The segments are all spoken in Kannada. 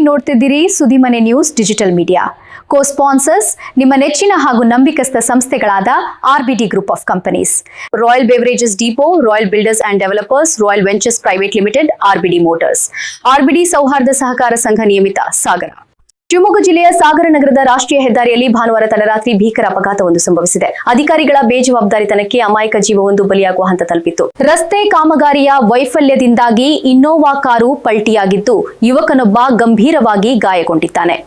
ನೋಡ್ತಿದ್ದೀರಿ Sudimane news digital media. Cosponsors ನಿಮ್ಮ ನೆಚ್ಚಿನ ಹಾಗೂ ನಂಬಿಕಸ್ಥ ಸಂಸ್ಥೆಗಳಾದ RBD group of companies, royal beverages depot, royal builders and developers, royal ventures private limited, RBD motors, RBD ಸೌಹಾರ್ದ ಸಹಕಾರ ಸಂಘ ನಿಯಮಿತ, ಸಾಗರ. ಶಿವಮೊಗ್ಗ ಜಿಲ್ಲೆಯ ಸಾಗರ ನಗರದ ರಾಷ್ಟ್ರೀಯ ಹೆದ್ದಾರಿಯಲ್ಲಿ ಭಾನುವಾರ ತಡರಾತ್ರಿ ಭೀಕರ ಅಪಘಾತವೊಂದು ಸಂಭವಿಸಿದೆ. ಅಧಿಕಾರಿಗಳ ಬೇಜವಾಬ್ದಾರಿತನಕ್ಕೆ ಅಮಾಯಕ ಜೀವವೊಂದು ಬಲಿಯಾಗುವ ಹಂತ ತಲುಪಿತ್ತು. ರಸ್ತೆ ಕಾಮಗಾರಿಯ ವೈಫಲ್ಯದಿಂದಾಗಿ ಇನ್ನೋವಾ ಕಾರು ಪಲ್ಟಿಯಾಗಿದ್ದು, ಯುವಕನೊಬ್ಬ ಗಂಭೀರವಾಗಿ ಗಾಯಗೊಂಡಿದ್ದಾನೆ.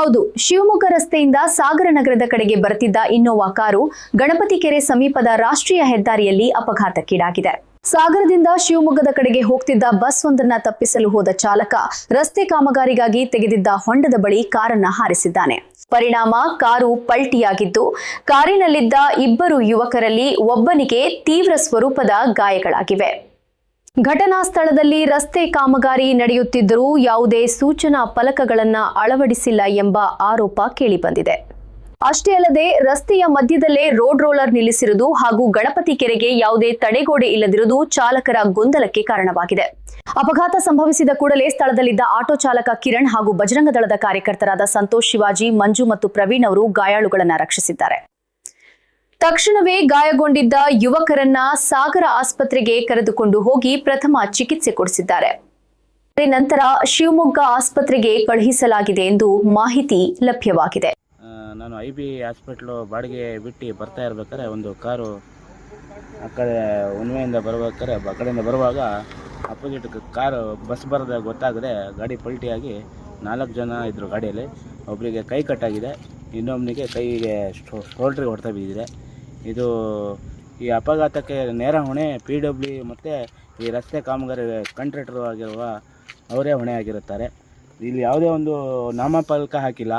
ಹೌದು, ಶಿವಮೊಗ್ಗ ರಸ್ತೆಯಿಂದ ಸಾಗರ ನಗರದ ಕಡೆಗೆ ಬರುತ್ತಿದ್ದ ಇನ್ನೋವಾ ಕಾರು ಗಣಪತಿ ಕೆರೆ ಸಮೀಪದ ರಾಷ್ಟ್ರೀಯ ಹೆದ್ದಾರಿಯಲ್ಲಿ ಅಪಘಾತಕ್ಕೀಡಾಗಿದೆ. ಸಾಗರದಿಂದ ಶಿವಮೊಗ್ಗದ ಕಡೆಗೆ ಹೋಗ್ತಿದ್ದ ಬಸ್ ಒಂದನ್ನ ತಪ್ಪಿಸಲು ಹೋದ ಚಾಲಕ ರಸ್ತೆ ಕಾಮಗಾರಿಗಾಗಿ ತೆಗೆದಿದ್ದ ಹೊಂಡದ ಬಳಿ ಕಾರನ್ನ ಹಾರಿಸಿದ್ದಾನೆ. ಪರಿಣಾಮ ಕಾರು ಪಲ್ಟಿಯಾಗಿದ್ದು, ಕಾರಿನಲ್ಲಿದ್ದ ಇಬ್ಬರು ಯುವಕರಲ್ಲಿ ಒಬ್ಬನಿಗೆ ತೀವ್ರ ಸ್ವರೂಪದ ಗಾಯಗಳಾಗಿವೆ. ಘಟನಾ ಸ್ಥಳದಲ್ಲಿ ರಸ್ತೆ ಕಾಮಗಾರಿ ನಡೆಯುತ್ತಿದ್ದರೂ ಯಾವುದೇ ಸೂಚನಾ ಫಲಕಗಳನ್ನ ಅಳವಡಿಸಿಲ್ಲ ಎಂಬ ಆರೋಪ ಕೇಳಿಬಂದಿದೆ. ಅಷ್ಟೇ ಅಲ್ಲದೆ ರಸ್ತೆಯ ಮಧ್ಯದಲ್ಲೇ ರೋಡ್ ರೋಲರ್ ನಿಲ್ಲಿಸಿರುವುದು ಹಾಗೂ ಗಣಪತಿ ಕೆರೆಗೆ ಯಾವುದೇ ತಡೆಗೋಡೆ ಇಲ್ಲದಿರುವುದು ಚಾಲಕರ ಗೊಂದಲಕ್ಕೆ ಕಾರಣವಾಗಿದೆ. ಅಪಘಾತ ಸಂಭವಿಸಿದ ಕೂಡಲೇ ಸ್ಥಳದಲ್ಲಿದ್ದ ಆಟೋ ಚಾಲಕ ಕಿರಣ್ ಹಾಗೂ ಬಜರಂಗ ದಳದ ಕಾರ್ಯಕರ್ತರಾದ ಸಂತೋಷ್, ಶಿವಾಜಿ, ಮಂಜು ಮತ್ತು ಪ್ರವೀಣ್ ಅವರು ಗಾಯಾಳುಗಳನ್ನ ರಕ್ಷಿಸಿದ್ದಾರೆ. ತಕ್ಷಣವೇ ಗಾಯಗೊಂಡಿದ್ದ ಯುವಕರನ್ನ ಸಾಗರ ಆಸ್ಪತ್ರೆಗೆ ಕರೆದುಕೊಂಡು ಹೋಗಿ ಪ್ರಥಮ ಚಿಕಿತ್ಸೆ ಕೊಡಿಸಿದ್ದಾರೆ. ನಂತರ ಶಿವಮೊಗ್ಗ ಆಸ್ಪತ್ರೆಗೆ ಕಳುಹಿಸಲಾಗಿದೆ ಎಂದು ಮಾಹಿತಿ ಲಭ್ಯವಾಗಿದೆ. ನಾನು IB ಹಾಸ್ಪಿಟ್ಲು ಬಾಡಿಗೆ ಬಿಟ್ಟು ಬರ್ತಾ ಇರ್ಬೇಕಾದ್ರೆ ಒಂದು ಕಾರು ಆ ಕಡೆ ಉನ್ವೆಯಿಂದ ಬರ್ಬೇಕಾದ್ರೆ ಆ ಕಡೆಯಿಂದ ಬರುವಾಗ ಅಪೋಸಿಟ್ ಕಾರು ಬಸ್ ಬರೋದ ಗೊತ್ತಾಗದೆ ಗಾಡಿ ಪಲ್ಟಿಯಾಗಿ 4 ಜನ ಇದ್ದರು ಗಾಡಿಯಲ್ಲಿ. ಒಬ್ಬರಿಗೆ ಕೈ ಕಟ್ಟಾಗಿದೆ, ಇನ್ನೊಬ್ಬನಿಗೆ ಕೈಗೆ ಶೋಲ್ಡ್ರಿಗೆ ಹೊಡೆತ ಬಿದ್ದಿದೆ. ಇದು ಈ ಅಪಘಾತಕ್ಕೆ ನೇರ ಹೊಣೆ PW ಮತ್ತು ಈ ರಸ್ತೆ ಕಾಮಗಾರಿ ಕಾಂಟ್ರಾಕ್ಟರ್ ಆಗಿರುವ ಅವರೇ ಹೊಣೆ ಆಗಿರುತ್ತಾರೆ. ಇಲ್ಲಿ ಯಾವುದೇ ಒಂದು ನಾಮಫಲಕ ಹಾಕಿಲ್ಲ,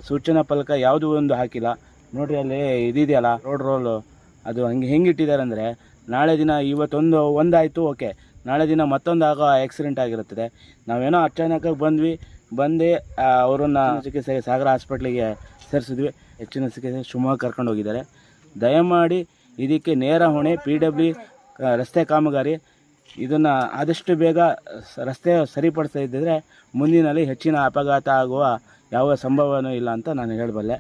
ಸೂಚನಾ ಫಲಕ ಯಾವುದೂ ಒಂದು ಹಾಕಿಲ್ಲ. ನೋಡ್ರಿ, ಅಲ್ಲಿ ಇದೆಯಲ್ಲ ರೋಡ್ ರೋಲು, ಅದು ಹೆಂಗೆ ಇಟ್ಟಿದ್ದಾರೆ ಅಂದರೆ, ನಾಳೆ ದಿನ ಒಂದಾಯಿತು ಓಕೆ, ನಾಳೆ ದಿನ ಮತ್ತೊಂದು ಆಗೋ ಆಕ್ಸಿಡೆಂಟ್ ಆಗಿರುತ್ತದೆ. ನಾವೇನೋ ಅಚಾನಕಾಗಿ ಬಂದು ಅವರನ್ನು ಚಿಕಿತ್ಸೆಗೆ ಸಾಗರ ಹಾಸ್ಪಿಟ್ಲಿಗೆ ಸೇರಿಸಿದ್ವಿ. ಹೆಚ್ಚಿನ ಚಿಕಿತ್ಸೆ ಶಿವಮೊಗ್ಗ ಕರ್ಕೊಂಡು ಹೋಗಿದ್ದಾರೆ. ದಯಮಾಡಿ ಇದಕ್ಕೆ ನೇರ ಹೊಣೆ PW ರಸ್ತೆ ಕಾಮಗಾರಿ. ಇದನ್ನು ಆದಷ್ಟು ಬೇಗ ರಸ್ತೆ ಸರಿಪಡಿಸ್ತಾ ಇದ್ದಿದ್ರೆ ಮುಂದಿನಲ್ಲಿ ಹೆಚ್ಚಿನ ಅಪಘಾತ ಆಗುವ ಯಾವ ಸಂಭವನೂ ಇಲ್ಲ ಅಂತ ನಾನು ಹೇಳಬಲ್ಲೆ.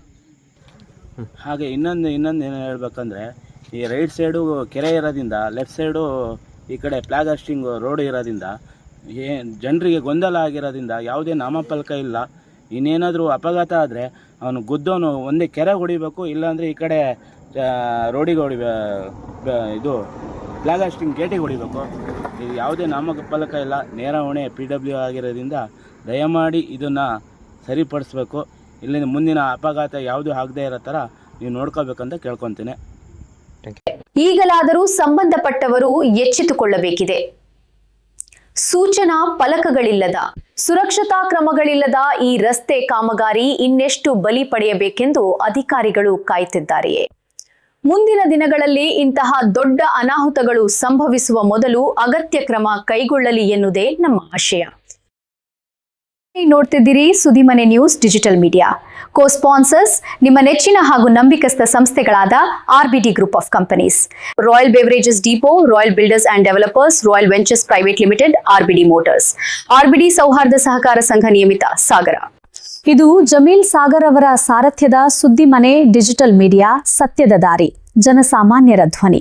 ಹಾಗೆ ಇನ್ನೊಂದು ಏನು ಹೇಳಬೇಕಂದ್ರೆ, ಈ ರೈಟ್ ಸೈಡು ಕೆರೆ ಇರೋದ್ರಿಂದ, ಲೆಫ್ಟ್ ಸೈಡು ಈ ಕಡೆ ಫ್ಲಾಗ್ ಹಾಸ್ಟಿಂಗ್ ರೋಡ್ ಇರೋದ್ರಿಂದ ಜನರಿಗೆ ಗೊಂದಲ ಆಗಿರೋದ್ರಿಂದ ಯಾವುದೇ ನಾಮಫಲಕ ಇಲ್ಲ. ಇನ್ನೇನಾದರೂ ಅಪಘಾತ ಆದರೆ ಅವನು ಗುದ್ದೋನು ಒಂದೇ ಕೆರೆ ಹೊಡಿಬೇಕು, ಇಲ್ಲಾಂದರೆ ಈ ಕಡೆ ರೋಡಿಗೆ ಇದು ಫ್ಲಾಗ್ ಹಾಸ್ಟಿಂಗ್ ಗೇಟಿಗೆ ಹೊಡಿಬೇಕು. ಇದು ಯಾವುದೇ ನಾಮಫಲಕ ಇಲ್ಲ, ನೇರ ಹೊಣೆ PW ಆಗಿರೋದ್ರಿಂದ ದಯಮಾಡಿ ಇದನ್ನು ಸರಿಪಡಿಸ್ಬೇಕು. ಇಲ್ಲಿಂದ ಮುಂದಿನ ಅಪಘಾತ ಯಾವುದೂ ಆಗದೇ ಇರೋ ಥರ ನೀವು ನೋಡ್ಕೋಬೇಕಂತ ಕೇಳ್ಕೊತೀನಿ. ಈಗಲಾದರೂ ಸಂಬಂಧಪಟ್ಟವರು ಎಚ್ಚೆತ್ತುಕೊಳ್ಳಬೇಕಿದೆ. ಸೂಚನಾ ಫಲಕಗಳಿಲ್ಲದ, ಸುರಕ್ಷತಾ ಕ್ರಮಗಳಿಲ್ಲದ ಈ ರಸ್ತೆ ಕಾಮಗಾರಿ ಇನ್ನೆಷ್ಟು ಬಲಿ ಪಡೆಯಬೇಕೆಂದು ಅಧಿಕಾರಿಗಳು ಕಾಯುತ್ತಿದ್ದಾರೆಯೇ? ಮುಂದಿನ ದಿನಗಳಲ್ಲಿ ಇಂತಹ ದೊಡ್ಡ ಅನಾಹುತಗಳು ಸಂಭವಿಸುವ ಮೊದಲು ಅಗತ್ಯ ಕ್ರಮ ಕೈಗೊಳ್ಳಲಿ ಎನ್ನುವುದೇ ನಮ್ಮ ಆಶಯ. ನೋಡ್ತಿದ್ದೀರಿ Sudimane news digital media. Cosponsors ನಿಮ್ಮ ನೆಚ್ಚಿನ ಹಾಗೂ ನಂಬಿಕಸ್ಥ ಸಂಸ್ಥೆಗಳಾದ RBD group of companies, royal beverages depot, royal builders and developers, royal ventures private limited, RBD motors, RBD ಸೌಹಾರ್ದ ಸಹಕಾರ ಸಂಘ ನಿಯಮಿತ, ಸಾಗರ. ಇದು ಜಮೀಲ್ ಸಾಗರ್ ಅವರ ಸಾರಥ್ಯದ ಸುದ್ದಿಮನೆ ಡಿಜಿಟಲ್ ಮೀಡಿಯಾ, ಸತ್ಯದ ದಾರಿ, ಜನಸಾಮಾನ್ಯರ ಧ್ವನಿ.